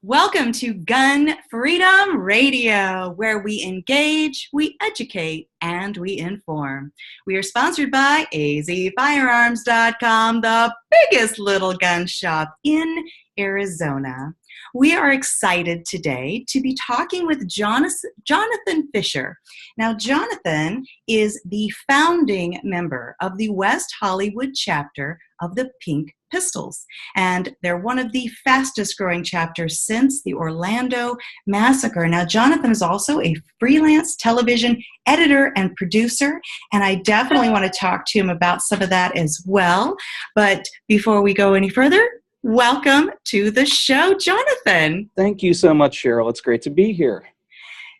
Welcome to Gun Freedom Radio, where we engage, we educate, and we inform. We are sponsored by azfirearms.com, the biggest little gun shop in Arizona. We are excited today to be talking with Jonathan Fischer. Now, Jonathan is the founding member of the West Hollywood chapter of the Pink Pistols, and they're one of the fastest growing chapters since the Orlando massacre. Now, Jonathan is also a freelance television editor and producer, and I definitely want to talk to him about some of that as well. But before we go any further, welcome to the show, Jonathan. Thank you so much, Cheryl. It's great to be here.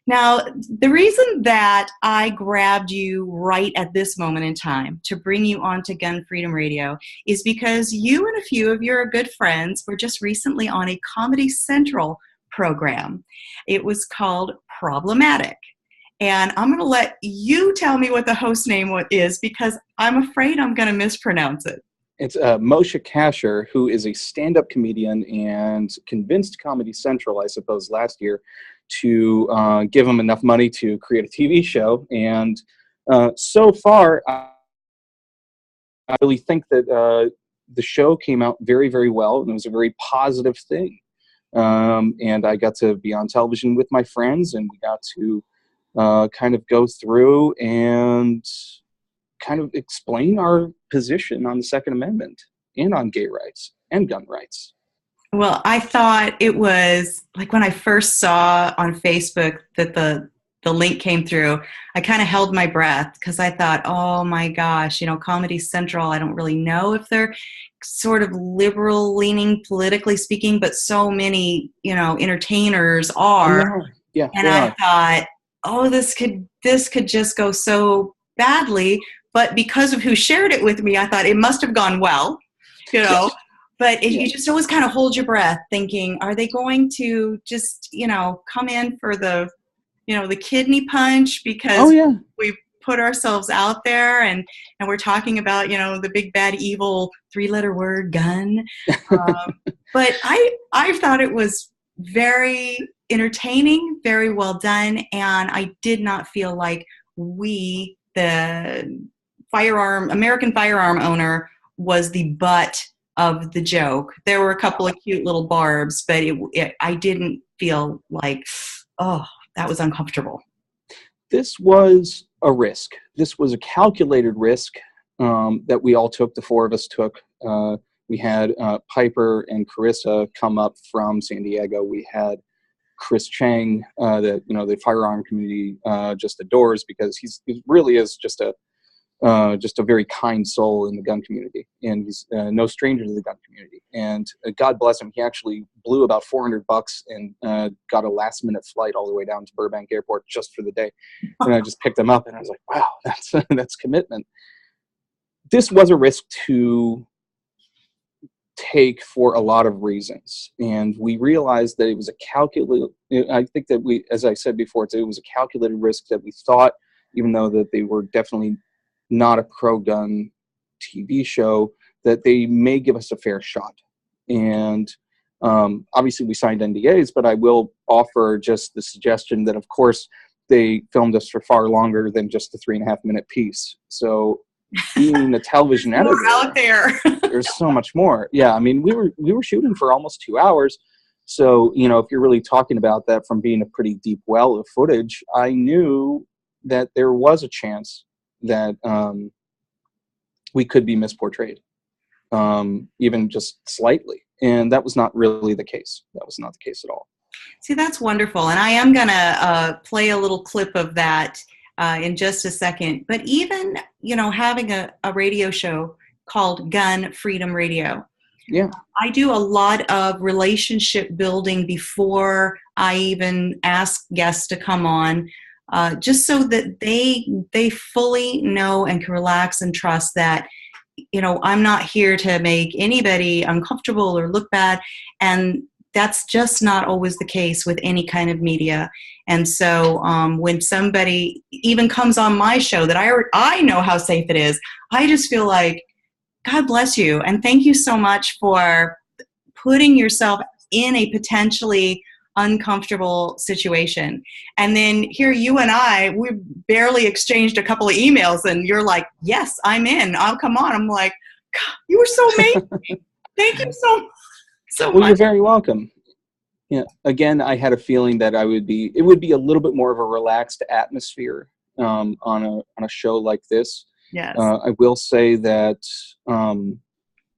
Now, the reason that I grabbed you right at this moment in time to bring you onto Gun Freedom Radio is because you and a few of your good friends were just recently on a Comedy Central program. It was called Problematic. And I'm going to let you tell me what the host name is because I'm afraid I'm going to mispronounce it. It's Moshe Kasher, who is a stand-up comedian and convinced Comedy Central, I suppose, last year to give him enough money to create a TV show. And so far, I really think that the show came out very, very well, and it was a very positive thing. And I got to be on television with my friends, and we got to kind of go through and kind of explain our position on the Second Amendment and on gay rights and gun rights. Well, I thought it was like when I first saw on Facebook that the link came through, I kind of held my breath because I thought, oh my gosh, Comedy Central, I don't really know if they're sort of liberal leaning politically speaking, but so many, entertainers are. Yeah, and I thought, oh, this could just go so badly. But because of who shared it with me, I thought it must have gone well, But you just always kind of hold your breath thinking, are they going to just, come in for the kidney punch because we put ourselves out there and we're talking about, the big, bad, evil 3-letter word, gun. But I thought it was very entertaining, very well done. And I did not feel like we, the American firearm owner, was the butt of the joke. There were a couple of cute little barbs, but I didn't feel like, oh, that was uncomfortable. This was a risk. This was a calculated risk that we all took. The four of us took. We had Piper and Carissa come up from San Diego. We had Chris Chang, that the firearm community just adores because he really is just a very kind soul in the gun community, and he's no stranger to the gun community. And God bless him, he actually blew about $400 and got a last-minute flight all the way down to Burbank Airport just for the day. And I just picked him up, and I was like, "Wow, that's commitment." This was a risk to take for a lot of reasons, and we realized that it was a calculated. I think that as I said before, it was a calculated risk that we thought, even though that they were definitely not a pro-gun TV show, that they may give us a fair shot. And obviously we signed NDAs, but I will offer just the suggestion that, of course, they filmed us for far longer than just a 3.5-minute piece. So being a television editor, out there. there's so much more. Yeah, I mean, we were shooting for almost 2 hours. So, if you're really talking about that from being a pretty deep well of footage, I knew that there was a chance that we could be misportrayed, even just slightly. And that was not really the case. That was not the case at all. See, that's wonderful. And I am going to play a little clip of that in just a second. But even, having a radio show called Gun Freedom Radio, I do a lot of relationship building before I even ask guests to come on. Just so that they fully know and can relax and trust that, I'm not here to make anybody uncomfortable or look bad. And that's just not always the case with any kind of media. And so when somebody even comes on my show that I know how safe it is, I just feel like, God bless you. And thank you so much for putting yourself in a potentially uncomfortable situation. And then here you and we barely exchanged a couple of emails and you're like, yes, I'm in. I'll come on. I'm like, God, you were so amazing. Thank you so Well, much. you're very welcome. Yeah. Again, I had a feeling that it would be a little bit more of a relaxed atmosphere on a show like this. Yes. I will say that,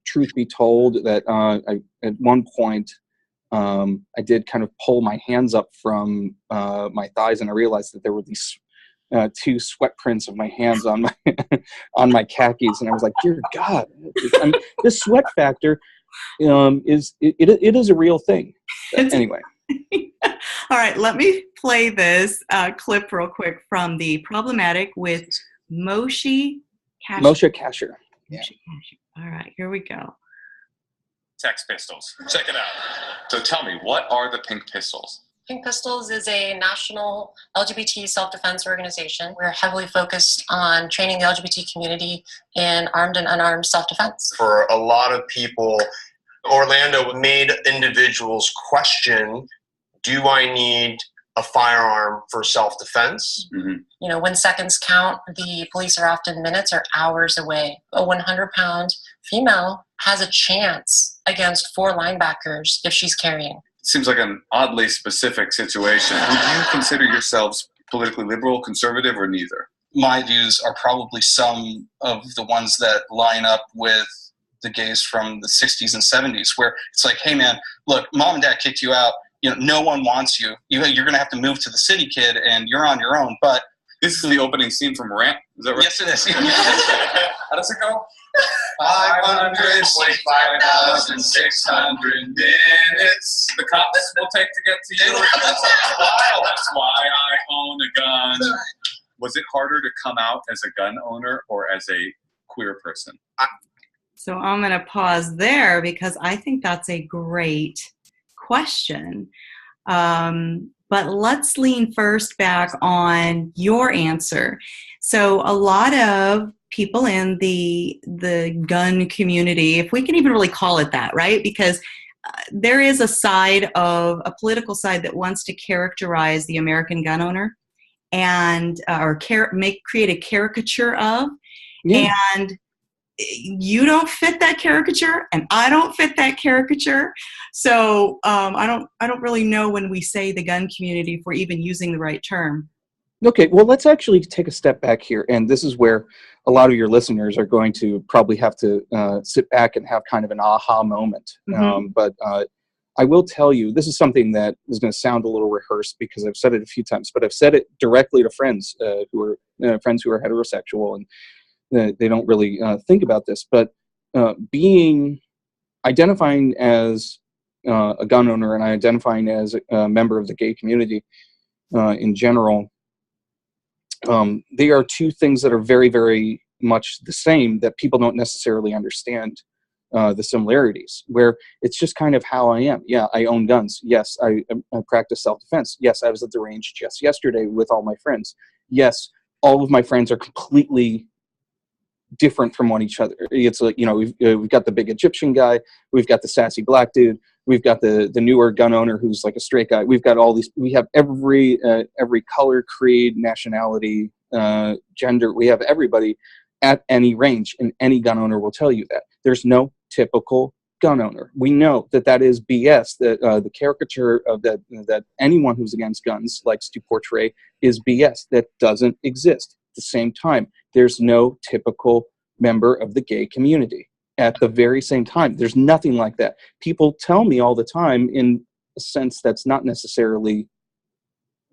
truth be told, that at one point I did kind of pull my hands up from my thighs, and I realized that there were these two sweat prints of my hands on my on my khakis, and I was like, "Dear God, this sweat factor is a real thing." Anyway. All right, let me play this clip real quick from the Problematic with Moshe Kasher. Yeah. All right, here we go. Sex Pistols. Check it out. So tell me, what are the Pink Pistols? Pink Pistols is a national LGBT self-defense organization. We're heavily focused on training the LGBT community in armed and unarmed self-defense. For a lot of people, Orlando made individuals question, do I need a firearm for self-defense? Mm-hmm. You know, when seconds count, the police are often minutes or hours away. A 100-pound female has a chance against 4 linebackers if she's carrying. Seems like an oddly specific situation. Would you consider yourselves politically liberal, conservative, or neither? My views are probably some of the ones that line up with the gays from the 60s and 70s, where it's like, hey man, look, mom and dad kicked you out. You know, no one wants you. You're going to have to move to the city, kid, and you're on your own. But this is the opening scene from Ramp. Is that right? Yes, it is. How does it go? 525,600 minutes. The cops will take to get to you. That's why I own a gun. Was it harder to come out as a gun owner or as a queer person? So I'm going to pause there because I think that's a great question. But let's lean first back on your answer. So a lot of people in the gun community, if we can even really call it that, right? Because there is a political side that wants to characterize the American gun owner and create a caricature of. Yeah. And you don't fit that caricature, and I don't fit that caricature. So I don't really know when we say the gun community if we're even using the right term. Okay, well, let's actually take a step back here, and this is where a lot of your listeners are going to probably have to sit back and have kind of an aha moment. Mm-hmm. But I will tell you, this is something that is going to sound a little rehearsed because I've said it a few times, but I've said it directly to friends who are heterosexual, and they don't really think about this. But identifying as a gun owner and identifying as a member of the gay community in general, they are two things that are very, very much the same that people don't necessarily understand the similarities, where it's just kind of how I am. Yeah, I own guns. Yes, I practice self-defense. Yes, I was at the range just yesterday with all my friends. Yes, all of my friends are completely different from one each other. It's like, you know, we've got the big Egyptian guy, we've got the sassy black dude, we've got the newer gun owner who's like a straight guy. We've got all these. We have every color, creed, nationality, gender. We have everybody at any range, and any gun owner will tell you that there's no typical gun owner. We know that is BS. That the caricature of that anyone who's against guns likes to portray is BS. That doesn't exist. At the same time, there's no typical member of the gay community. At the very same time, there's nothing like that. People tell me all the time, in a sense that's not necessarily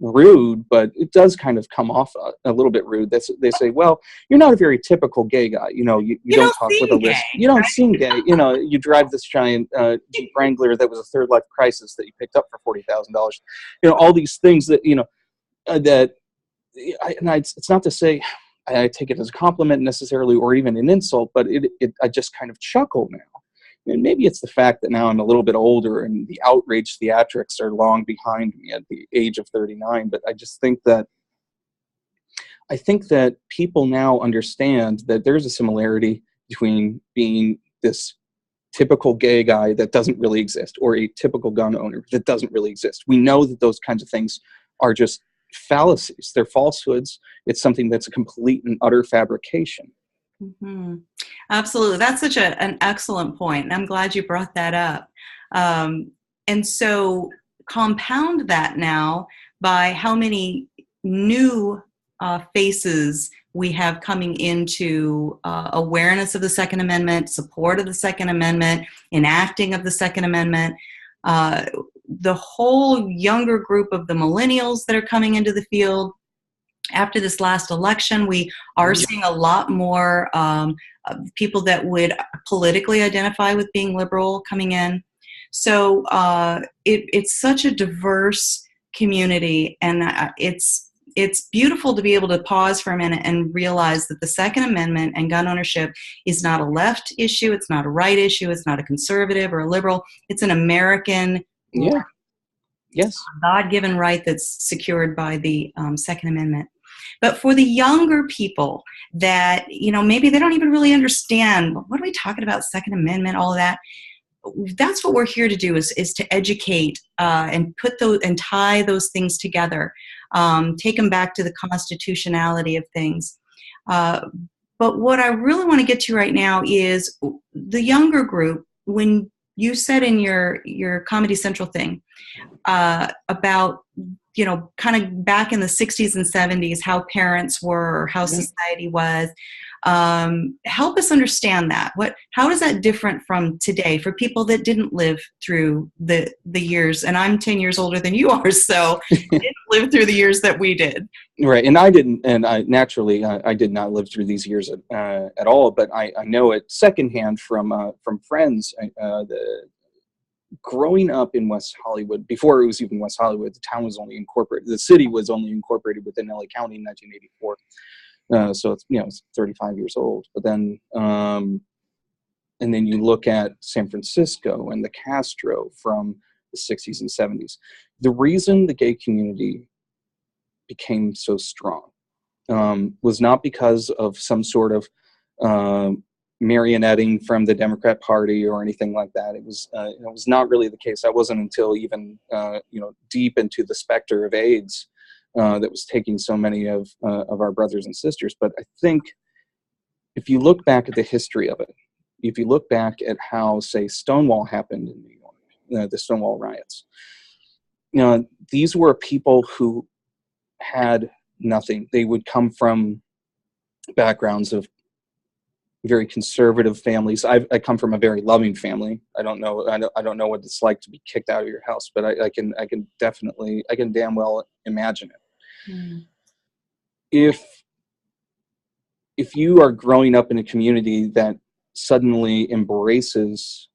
rude, but it does kind of come off a little bit rude. They say, well, you're not a very typical gay guy. You know, you don't talk with a list. You don't seem gay. You know, you drive this giant Jeep Wrangler that was a third life crisis that you picked up for $40,000. You know, all these things that, you know, it's not to say I take it as a compliment necessarily or even an insult, but I just kind of chuckle now. And maybe it's the fact that now I'm a little bit older and the outrage theatrics are long behind me at the age of 39. But I just think that people now understand that there's a similarity between being this typical gay guy that doesn't really exist, or a typical gun owner that doesn't really exist. We know that those kinds of things are just fallacies. They're falsehoods. It's something that's a complete and utter fabrication. Mm-hmm. Absolutely. That's such an excellent point. And I'm glad you brought that up. And so compound that now by how many new faces we have coming into awareness of the Second Amendment, support of the Second Amendment, enacting of the Second Amendment, the whole younger group of the millennials that are coming into the field. After this last election, we are seeing a lot more people that would politically identify with being liberal coming in. So it's such a diverse community, and it's beautiful to be able to pause for a minute and realize that the Second Amendment and gun ownership is not a left issue, it's not a right issue, it's not a conservative or a liberal. It's an American God-given right that's secured by the Second Amendment. But for the younger people that, maybe they don't even really understand, what are we talking about, Second Amendment, all of that, that's what we're here to do, is to educate and put those and tie those things together, take them back to the constitutionality of things. But what I really want to get to right now is the younger group. When you said in your Comedy Central thing about, kind of back in the 60s and 70s, how parents were, or how society was. Help us understand that. How is that different from today for people that didn't live through the years? And I'm 10 years older than you are, so didn't live through the years that we did. Right, and I didn't, and I did not live through these years at all. But I know it secondhand from friends. Growing up in West Hollywood, before it was even West Hollywood, the town was only incorporated. The city was only incorporated within LA County in 1984. So it's 35 years old. But then, and then you look at San Francisco and the Castro from the 60s and 70s. The reason the gay community became so strong was not because of some sort of marionetting from the Democrat Party or anything like that. It was not really the case. That wasn't until even deep into the specter of AIDS that was taking so many of our brothers and sisters. But I think if you look back at the history of it, if you look back at how, say, Stonewall happened in New York, the Stonewall riots, these were people who had nothing. They would come from backgrounds of very conservative families. I come from a very loving family. I don't know what it's like to be kicked out of your house, but I can damn well imagine it. Mm. If you are growing up in a community that suddenly embraces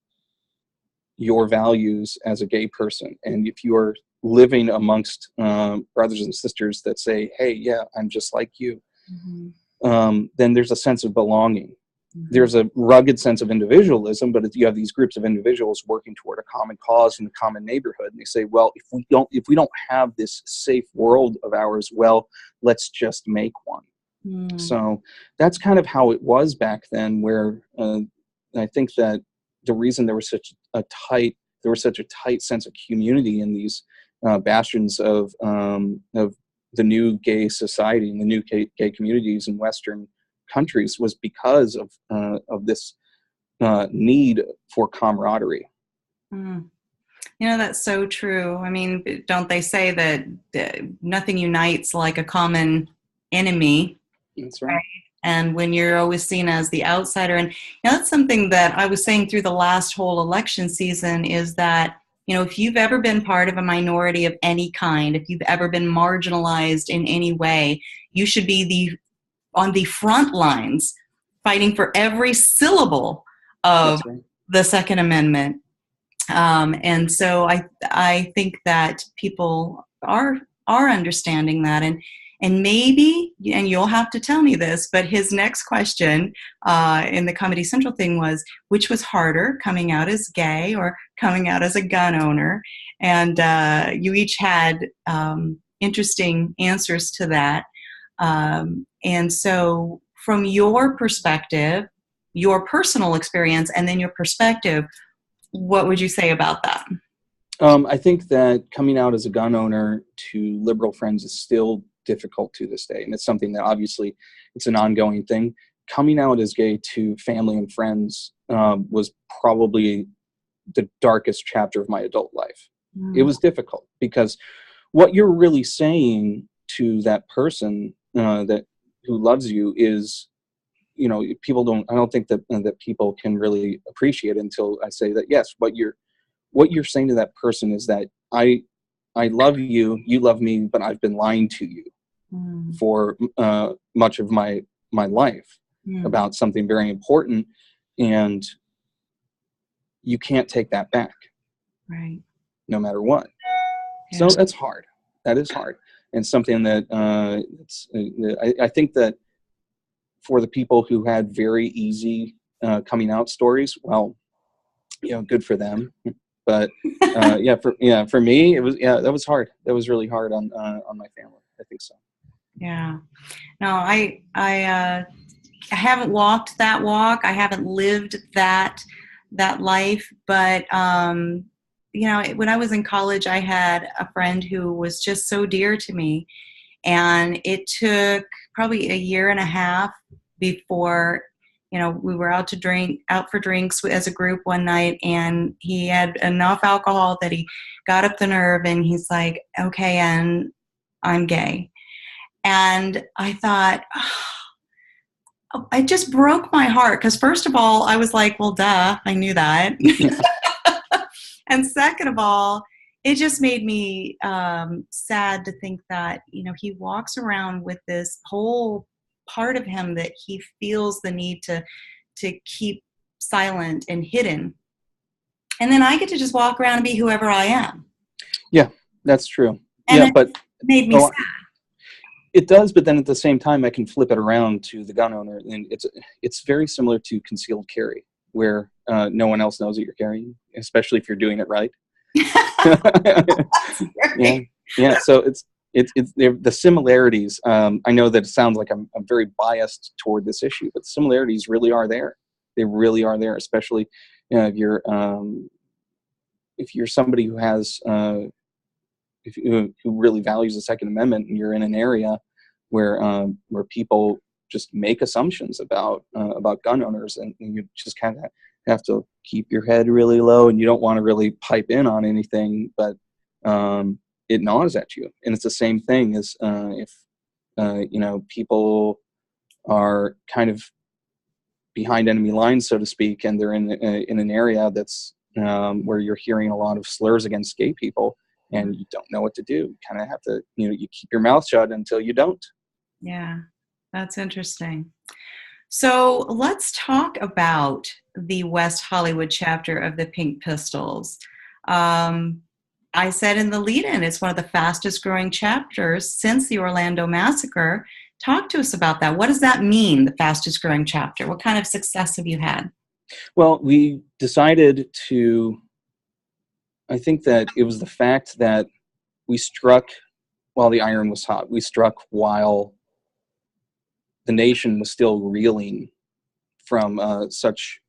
your values as a gay person, and if you are living amongst brothers and sisters that say, "Hey, yeah, I'm just like you," then there's a sense of belonging. There's a rugged sense of individualism, but if you have these groups of individuals working toward a common cause in a common neighborhood, and they say, well, if we don't have this safe world of ours, well, let's just make one. So that's kind of how it was back then, where I think that the reason there was such a tight sense of community in these bastions of the new gay society and the new gay communities in Western countries was because of this need for camaraderie. That's so true. I mean, don't they say that nothing unites like a common enemy? That's right. And when you're always seen as the outsider, and that's something that I was saying through the last whole election season, is that if you've ever been part of a minority of any kind, if you've ever been marginalized in any way, you should be on the front lines fighting for every syllable of the Second Amendment. And so I think that people are understanding that. And maybe, and you'll have to tell me this, but his next question in the Comedy Central thing was, which was harder, coming out as gay or coming out as a gun owner? And you each had interesting answers to that. And so from your perspective, your personal experience and then your perspective, what would you say about that? I think that coming out as a gun owner to liberal friends is still difficult to this day. And it's something that obviously it's an ongoing thing. Coming out as gay to family and friends was probably the darkest chapter of my adult life. It was difficult because what you're really saying to that person that who loves you is, I don't think that people can really appreciate it until I say that, yes, what you're saying to that person is that I love you, you love me, but I've been lying to you for much of my life about something very important, and you can't take that back, right? No matter what. Yeah. So that's hard. That is hard, and something that I think that for the people who had very easy coming out stories, well, good for them. But for me, it was that was hard. That was really hard on my family. I think so. Yeah. No, I haven't walked that walk. I haven't lived that life. But when I was in college, I had a friend who was just so dear to me, and it took probably a year and a half before we were out for drinks as a group one night, and he had enough alcohol that he got up the nerve and he's like, okay, and I'm gay. And I thought, it just broke my heart, because first of all, I was like, well, duh, I knew that. And second of all, it just made me sad to think that, he walks around with this whole part of him that he feels the need to keep silent and hidden. And then I get to just walk around and be whoever I am. Yeah, that's true. And but it made me sad. It does, but then at the same time, I can flip it around to the gun owner, and it's very similar to concealed carry, where no one else knows that you're carrying, especially if you're doing it right. Yeah. So it's the similarities. I know that it sounds like I'm very biased toward this issue, but the similarities really are there. They really are there, especially if you're somebody who has who really values the Second Amendment, and you're in an area where people just make assumptions about gun owners, and you just kind of have to keep your head really low, and you don't want to really pipe in on anything, but it gnaws at you. And it's the same thing as if people are kind of behind enemy lines, so to speak, and they're in an area that's where you're hearing a lot of slurs against gay people, and you don't know what to do. You kind of have to, you keep your mouth shut until you don't. Yeah, that's interesting. So let's talk about the West Hollywood chapter of the Pink Pistols. I said in the lead-in, it's one of the fastest growing chapters since the Orlando massacre. Talk to us about that. What does that mean, the fastest growing chapter? What kind of success have you had? Well, we decided I think that it was the fact that we struck while the iron was hot. We struck while the nation was still reeling from such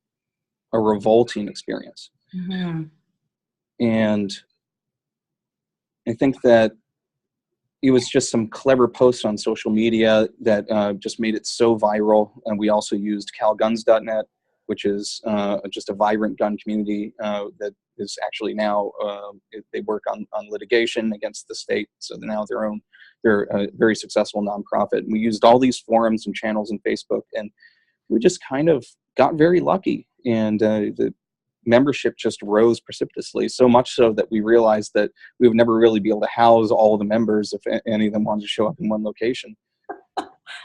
a revolting experience. Mm-hmm. And I think that it was just some clever posts on social media that just made it so viral. And we also used calguns.net, which is just a vibrant gun community that is actually now, they work on litigation against the state. So now they're a very successful nonprofit. And we used all these forums and channels and Facebook, and we just kind of got very lucky. And the membership just rose precipitously, so much so that we realized that we would never really be able to house all the members if any of them wanted to show up in one location.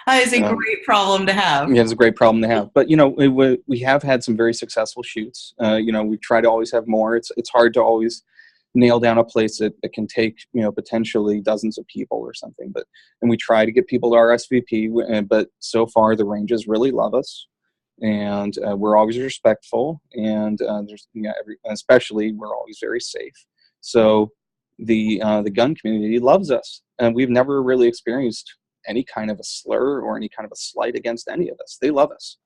That is a great problem to have. Yeah, it's a great problem to have. But, we have had some very successful shoots. We try to always have more. It's hard to always nail down a place that can take, potentially dozens of people or something. And we try to get people to RSVP, but so far the ranges really love us. And we're always respectful. And especially we're always very safe. So the gun community loves us. And we've never really experienced any kind of a slur or any kind of a slight against any of us. They love us.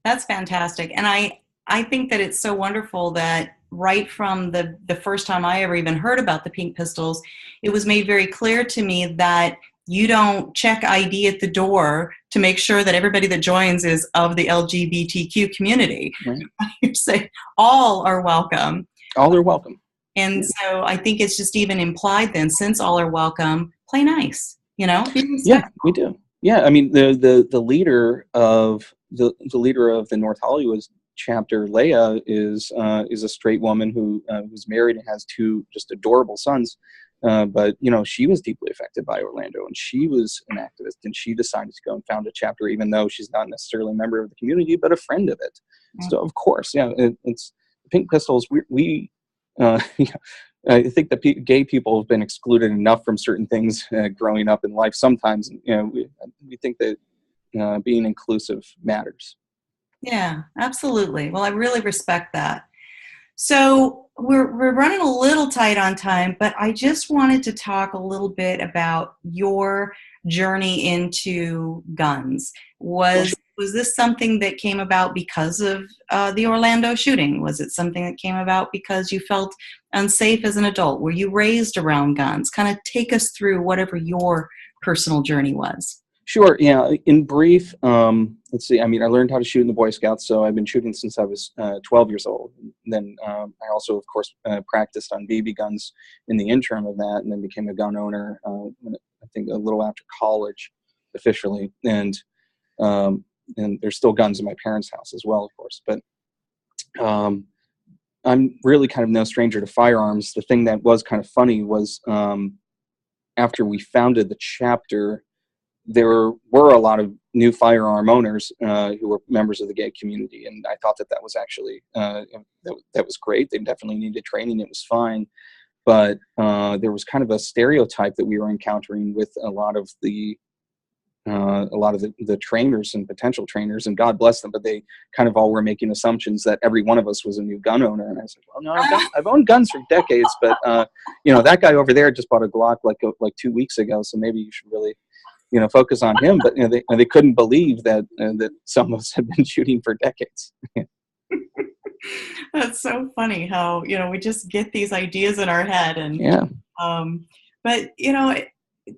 That's fantastic. And I think that it's so wonderful that right from the first time I ever even heard about the Pink Pistols, it was made very clear to me that you don't check ID at the door to make sure that everybody that joins is of the LGBTQ community. Right. You say all are welcome. All are welcome. And so I think it's just even implied then, since all are welcome, play nice, you know? Yeah, we do. Yeah, I mean, the leader of the leader of the North Hollywood chapter, Leia, is a straight woman who's married and has two just adorable sons. But you know, she was deeply affected by Orlando, and she was an activist, and she decided to go and found a chapter, even though she's not necessarily a member of the community, but a friend of it. Mm-hmm. So of course, yeah, it's the Pink Pistols. We I think that gay people have been excluded enough from certain things growing up in life. Sometimes, you know, we think that being inclusive matters. Yeah, absolutely. Well, I really respect that. So we're running a little tight on time, but I just wanted to talk a little bit about your journey into guns. Was this something that came about because of the Orlando shooting? Was it something that came about because you felt unsafe as an adult? Were you raised around guns? Kind of take us through whatever your personal journey was. Sure. Yeah. In brief, let's see. I mean, I learned how to shoot in the Boy Scouts, so I've been shooting since I was 12 years old. And then I also, of course, practiced on BB guns in the interim of that, and then became a gun owner. I think a little after college, officially, and there's still guns in my parents' house as well, of course. But I'm really kind of no stranger to firearms. The thing that was kind of funny was after we founded the chapter, there were a lot of new firearm owners who were members of the gay community, and I thought that was actually that was great. They definitely needed training; it was fine, but there was kind of a stereotype that we were encountering with a lot of the trainers and potential trainers, and God bless them, but they kind of all were making assumptions that every one of us was a new gun owner. And I said, well, no, I've owned guns for decades, but you know, that guy over there just bought a Glock like 2 weeks ago, so maybe you should really, you know, focus on him. But you know, they couldn't believe that some of us had been shooting for decades. That's so funny how, you know, we just get these ideas in our head, and yeah. But you know,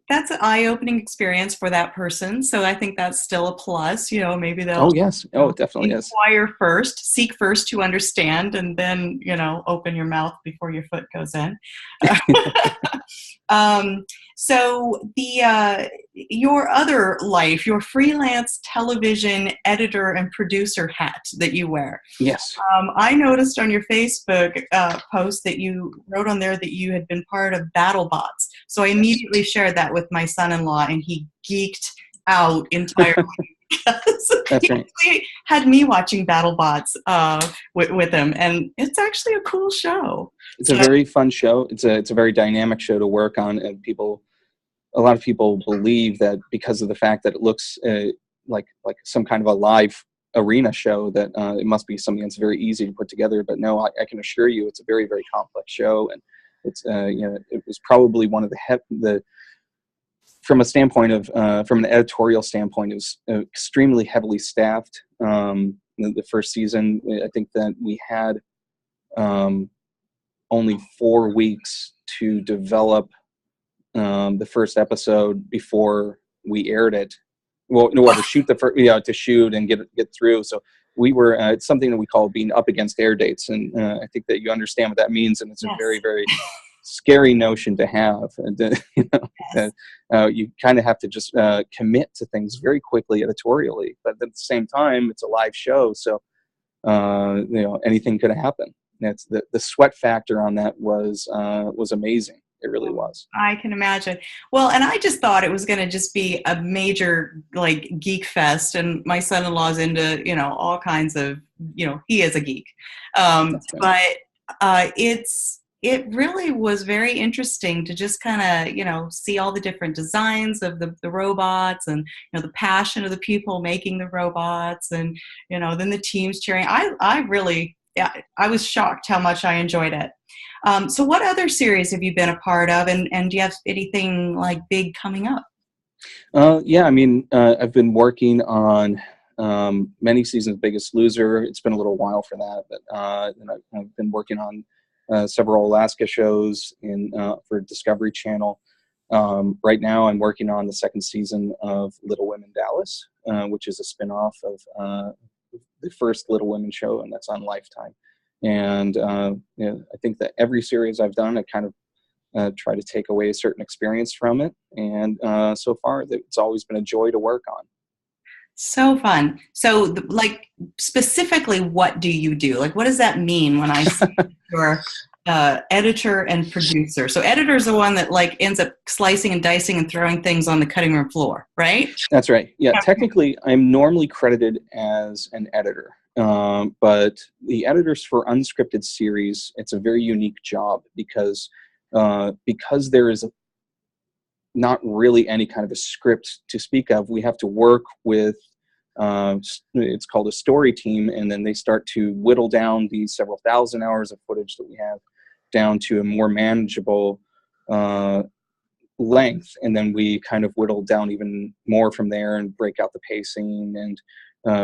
that's an eye-opening experience for that person. So I think that's still a plus. You know, maybe they'll it definitely is. Inquire first, seek first to understand, and then, you know, open your mouth before your foot goes in. So your other life, your freelance television editor and producer hat that you wear. Yes. I noticed on your Facebook post that you wrote on there that you had been part of BattleBots. So I immediately shared that with my son-in-law, and he geeked out entirely. That's right. He had me watching BattleBots with him, and it's actually a cool show. It's a very fun show. It's a very dynamic show to work on, and a lot of people believe that because of the fact that it looks like some kind of a live arena show, that it must be something that's very easy to put together. But no, I can assure you, it's a very, very complex show, and it's you know, it was probably one of the from a standpoint of from an editorial standpoint, it was extremely heavily staffed. The first season, I think that we had only 4 weeks to develop the first episode before we aired it. Well, no, to shoot to shoot and get through. So we were it's something that we call being up against air dates, and I think that you understand what that means, and it's a very, very scary notion to have. And you know, you kind of have to just commit to things very quickly editorially, but at the same time, it's a live show, so you know, anything could happen. That's the sweat factor on that was amazing. It really was. I can imagine. Well, and I just thought it was going to just be a major like geek fest, and my son-in-law's into, you know, all kinds of, you know, he is a geek. But it really was very interesting to just kind of, you know, see all the different designs of the robots, and, you know, the passion of the people making the robots, and, you know, then the teams cheering. I was shocked how much I enjoyed it. So what other series have you been a part of, and do you have anything like big coming up? Yeah, I mean, I've been working on many seasons Biggest Loser. It's been a little while for that, but and I've been working on several Alaska shows for Discovery Channel. Right now I'm working on the second season of Little Women Dallas, which is a spinoff of the first Little Women show, and that's on Lifetime. And I think that every series I've done, I kind of try to take away a certain experience from it. And so far, it's always been a joy to work on. So fun. So, like, specifically, what do you do? Like, what does that mean when I say you're editor and producer? So, editor is the one that, like, ends up slicing and dicing and throwing things on the cutting room floor, right? That's right. Yeah, technically, I'm normally credited as an editor. But the editors for unscripted series, it's a very unique job because there is not really any kind of a script to speak of. We have to work with, it's called a story team, and then they start to whittle down these several thousand hours of footage that we have down to a more manageable length, and then we kind of whittle down even more from there and break out the pacing and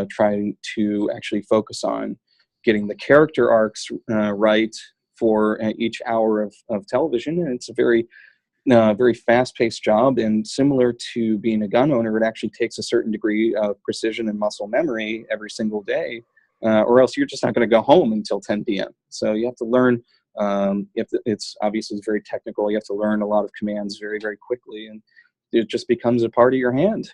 trying to actually focus on getting the character arcs right for each hour of television. And it's a very fast-paced job, and similar to being a gun owner, it actually takes a certain degree of precision and muscle memory every single day, or else you're just not going to go home until 10 p.m. So you have to learn. It's obviously very technical. You have to learn a lot of commands very, very quickly, and it just becomes a part of your hand.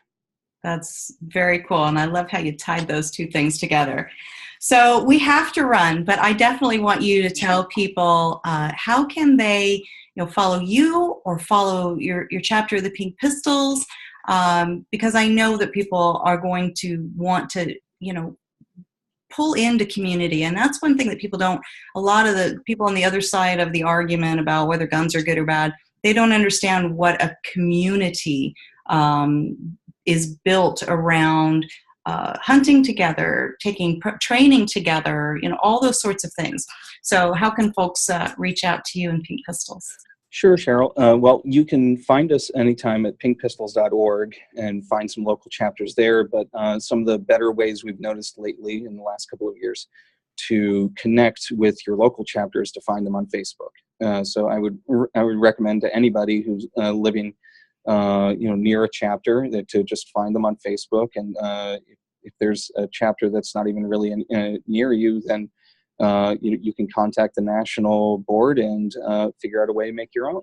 That's very cool, and I love how you tied those two things together. So we have to run, but I definitely want you to tell people how can they, follow you or follow your chapter of the Pink Pistols, because I know that people are going to want to, pull into community, and that's one thing that people don't. A lot of the people on the other side of the argument about whether guns are good or bad, they don't understand what a community is built around hunting together, taking training together, all those sorts of things. So how can folks reach out to you in Pink Pistols? Sure, Cheryl. Well, you can find us anytime at pinkpistols.org and find some local chapters there. But some of the better ways we've noticed lately in the last couple of years to connect with your local chapters to find them on Facebook. So I would recommend to anybody who's living near a chapter to just find them on Facebook. And if there's a chapter that's not even really near you, then you can contact the national board and figure out a way to make your own.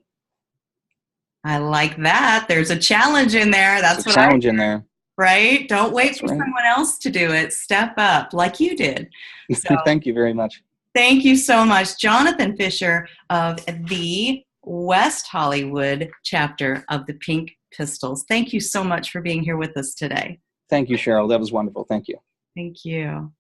I like that. There's a challenge in there. That's what challenge in there. Right? Don't wait for someone else to do it. Step up like you did. So, thank you very much. Thank you so much, Jonathan Fischer of the West Hollywood chapter of the Pink Pistols. Thank you so much for being here with us today. Thank you, Cheryl. That was wonderful. Thank you. Thank you.